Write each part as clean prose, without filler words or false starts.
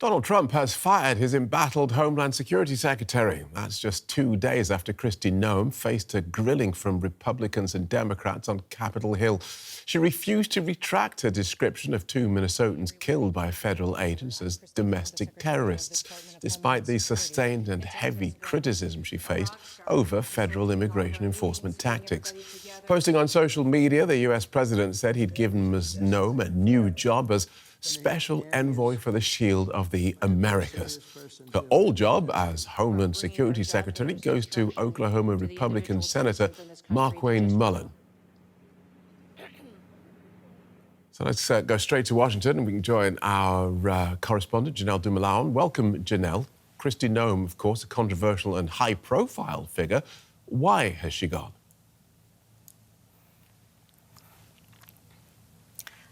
Donald Trump has fired his embattled Homeland Security Secretary. That's just 2 days after Noem faced a grilling from Republicans and Democrats on Capitol Hill. She refused to retract her description of 2 Minnesotans killed by federal agents as domestic terrorists, despite the sustained and heavy criticism she faced over federal immigration enforcement tactics. Posting on social media, the US president said he'd given Ms. Noem a new job as Special Envoy for the Shield of the Americas. Her old job as Homeland Security Secretary goes to Oklahoma Republican Senator Markwayne Mullin. So let's go straight to Washington and we can join our correspondent, Janelle Dumoulin. Welcome, Janelle. Kristi Noem, of course, a controversial and high-profile figure. Why has she gone?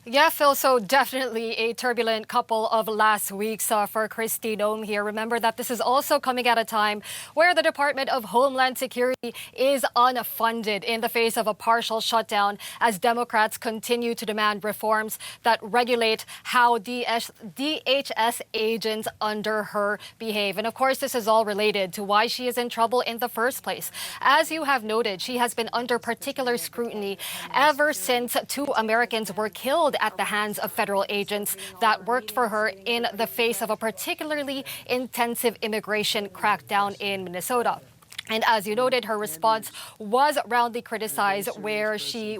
Yeah, Phil, so definitely a turbulent couple of last weeks for Kristi Noem here. Remember that this is also coming at a time where the Department of Homeland Security is unfunded in the face of a partial shutdown as Democrats continue to demand reforms that regulate how DHS agents under her behave. And of course, this is all related to why she is in trouble in the first place. As you have noted, she has been under particular scrutiny ever since 2 Americans were killed at the hands of federal agents that worked for her in the face of a particularly intensive immigration crackdown in Minnesota. And as you noted, her response was roundly criticized, where she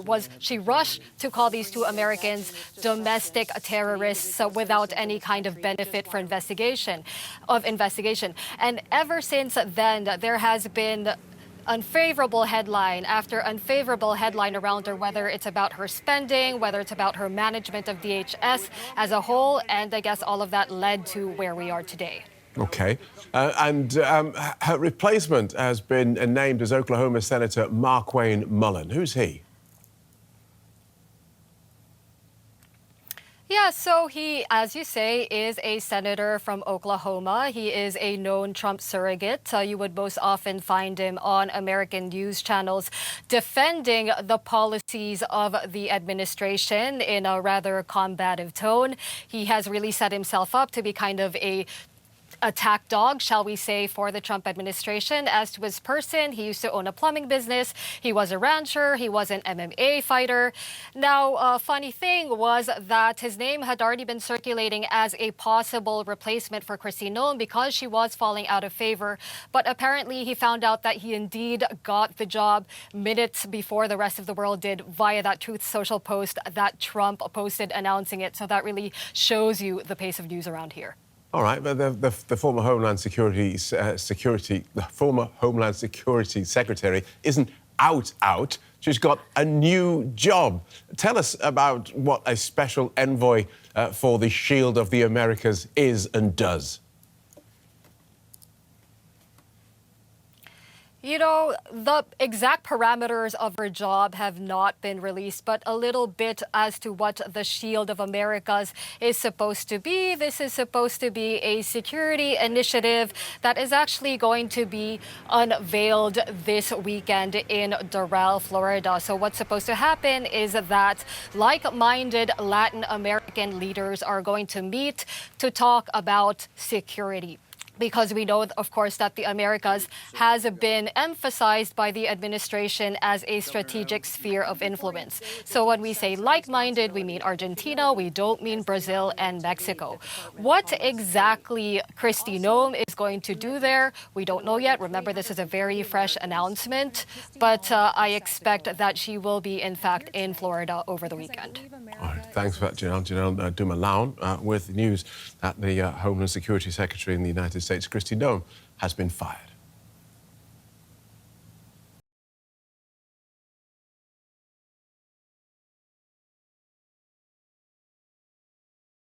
rushed to call these 2 Americans domestic terrorists without any kind of benefit for investigation. And ever since then, there has been unfavorable headline after unfavorable headline around her, whether it's about her spending, whether it's about her management of DHS as a whole. And I guess all of that led to where we are today. OK. Her replacement has been named as Oklahoma Senator Markwayne Mullin. Who's he? Yeah, so he, as you say, is a senator from Oklahoma. He is a known Trump surrogate. You would most often find him on American news channels defending the policies of the administration in a rather combative tone. He has really set himself up to be kind of a attack dog, shall we say, for the Trump administration. As to his person, he used to own a plumbing business. He was a rancher. He was an MMA fighter. Now, a funny thing was that his name had already been circulating as a possible replacement for Kristi Noem because she was falling out of favor. But apparently, he found out that he indeed got the job minutes before the rest of the world did via that Truth Social post that Trump posted announcing it. So that really shows you the pace of news around here. All right, but the former Homeland Security Secretary isn't out. She's got a new job. Tell us about what a special envoy for the Shield of the Americas is and does. You know, the exact parameters of her job have not been released, but a little bit as to what the Shield of Americas is supposed to be. This is supposed to be a security initiative that is actually going to be unveiled this weekend in Doral, Florida. So what's supposed to happen is that like-minded Latin American leaders are going to meet to talk about security. Because we know, of course, that the Americas has been emphasized by the administration as a strategic sphere of influence. So when we say like-minded, we mean Argentina, we don't mean Brazil and Mexico. What exactly Kristi Noem is going to do there, we don't know yet. Remember, this is a very fresh announcement, but I expect that she will be, in fact, in Florida over the weekend. All right, thanks for that, Janelle Dumoulin, with news that the Homeland Security Secretary in the United States, Kristi Noem, has been fired.